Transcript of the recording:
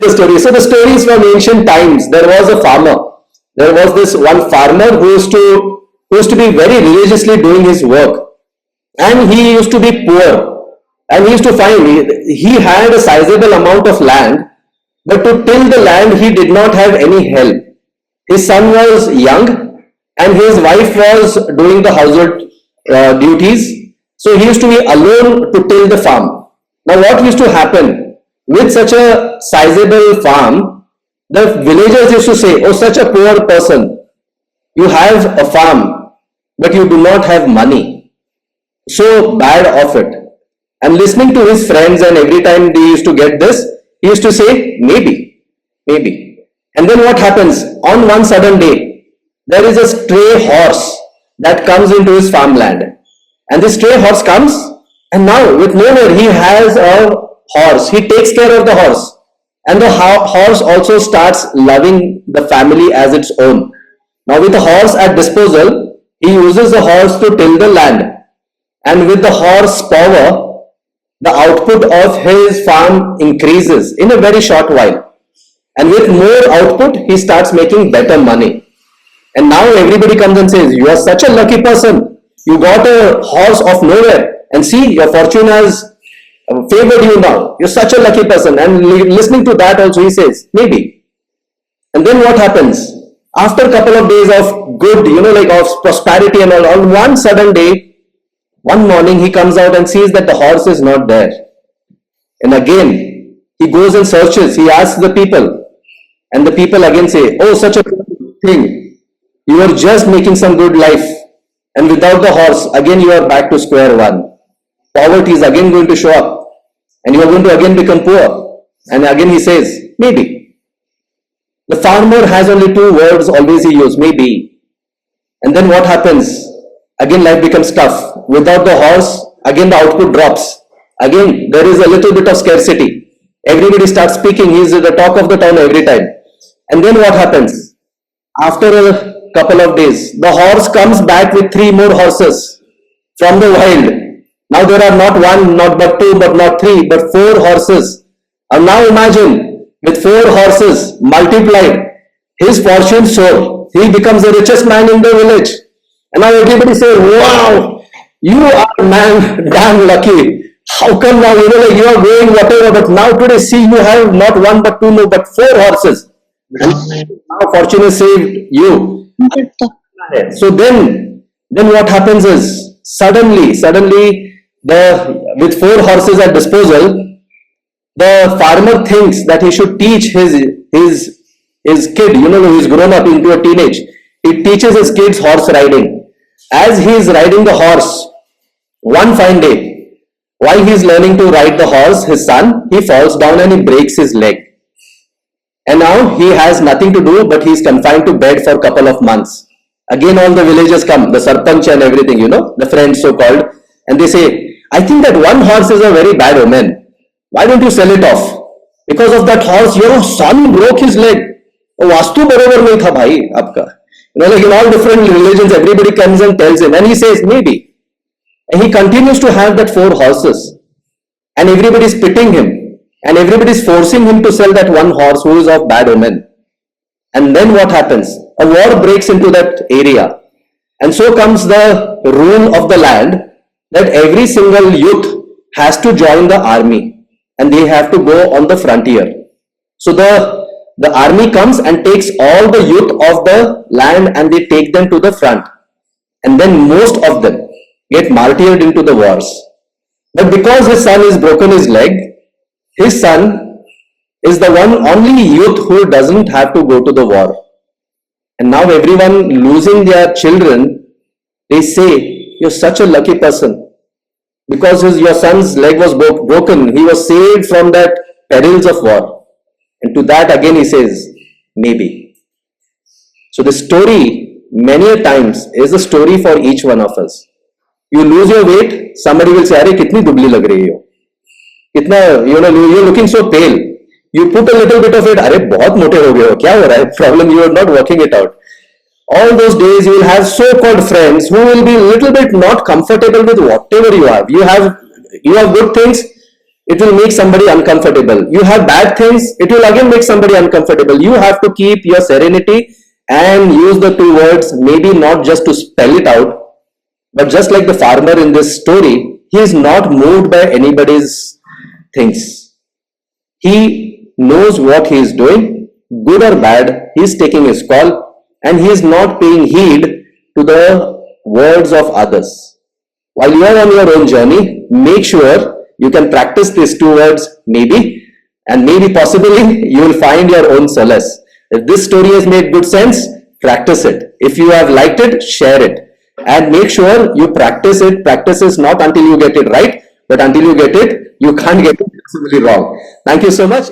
The story. So the story is from ancient times. There was a farmer. There was this one farmer who used to be very religiously doing his work, and he used to be poor, and he used to find he had a sizable amount of land, but to till the land he did not have any help. His son was young, and his wife was doing the household duties, so he used to be alone to till the farm. Now, what used to happen with such a sizable farm? The villagers used to say, "Oh, such a poor person, you have a farm, but you do not have money. So bad of it." And listening to his friends, and every time they used to get this, he used to say, "Maybe, maybe." And then what happens? On one sudden day, there is a stray horse that comes into his farmland. And this stray horse comes, and now with nowhere, he has a horse. He takes care of the horse. And the horse also starts loving the family as its own. Now, with the horse at disposal, he uses the horse to till the land. And with the horse power, the output of his farm increases in a very short while. And with more output, he starts making better money. And now everybody comes and says, "You are such a lucky person. You got a horse of nowhere. And see, your fortune has favored you now. You're such a lucky person." And listening to that also, he says, "Maybe." And then what happens? After a couple of days of good, like of prosperity and all, on one sudden day, one morning he comes out and sees that the horse is not there. And again, he goes and searches. He asks the people. And the people again say, "Oh, such a good thing. You are just making some good life. And without the horse, again you are back to square one. Poverty is again going to show up. And you are going to again become poor." And again he says, "Maybe." The farmer has only two words always he uses, "maybe." And then what happens? Again life becomes tough. Without the horse, again the output drops. Again there is a little bit of scarcity. Everybody starts speaking. He is the talk of the town every time. And then what happens? After a couple of days, the horse comes back with three more horses from the wild. Now there are not one, not but two, but not three, but four horses. And now imagine, with four horses multiplied, his fortune soared. He becomes the richest man in the village. And now everybody says, "Wow, you are man damn lucky. How come now, like you are going whatever, but now today see you have not one but two, no, but four horses. And now fortune has saved you." So then what happens is suddenly with four horses at disposal, the farmer thinks that he should teach his kid, who is grown up into a teenage. He teaches his kids horse riding. As he is riding the horse, one fine day, while he is learning to ride the horse, his son, he falls down and he breaks his leg. And now he has nothing to do, but he is confined to bed for a couple of months. Again, all the villagers come, the sarpanch and everything, the friends so called, and they say, "I think that one horse is a very bad omen. Why don't you sell it off? Because of that horse, your son broke his leg. Vastu barobar nahi tha bhai aapka." Like in all different religions, everybody comes and tells him, and he says, "Maybe." And he continues to have that four horses, and everybody is pitying him, and everybody is forcing him to sell that one horse who is of bad omen. And then what happens? A war breaks into that area, and so comes the rule of the land that every single youth has to join the army, and they have to go on the frontier. So the army comes and takes all the youth of the land, and they take them to the front, and then most of them get martyred into the wars. But because his son has broken his leg, his son is the only youth who doesn't have to go to the war. And now everyone losing their children, they say, "You're such a lucky person. Because your son's leg was broken, he was saved from that perils of war." And to that again he says, "Maybe." So the story many a times is a story for each one of us. You lose your weight, somebody will say, "Arey, kitni dubli lag rahi ho. Kitna, you're looking so pale." You put a little bit of it, "Arey, bahut mote ho gaye ho. Kya ho raha hai?" Problem, you are not working it out. All those days you will have so-called friends who will be a little bit not comfortable with whatever you have. You have good things. it will make somebody uncomfortable. You have bad things, it will again make somebody uncomfortable. You have to keep your serenity and use the two words, maybe not just to spell it out, but just like the farmer in this story, he is not moved by anybody's things. He knows what he is doing, good or bad, he is taking his call, and he is not paying heed to the words of others. While you are on your own journey, make sure you can practice these two words, maybe, and maybe possibly you will find your own solace. If this story has made good sense, practice it. If you have liked it, share it. And make sure you practice it. Practice is not until you get it right, but until you get it, you can't get it possibly wrong. Thank you so much.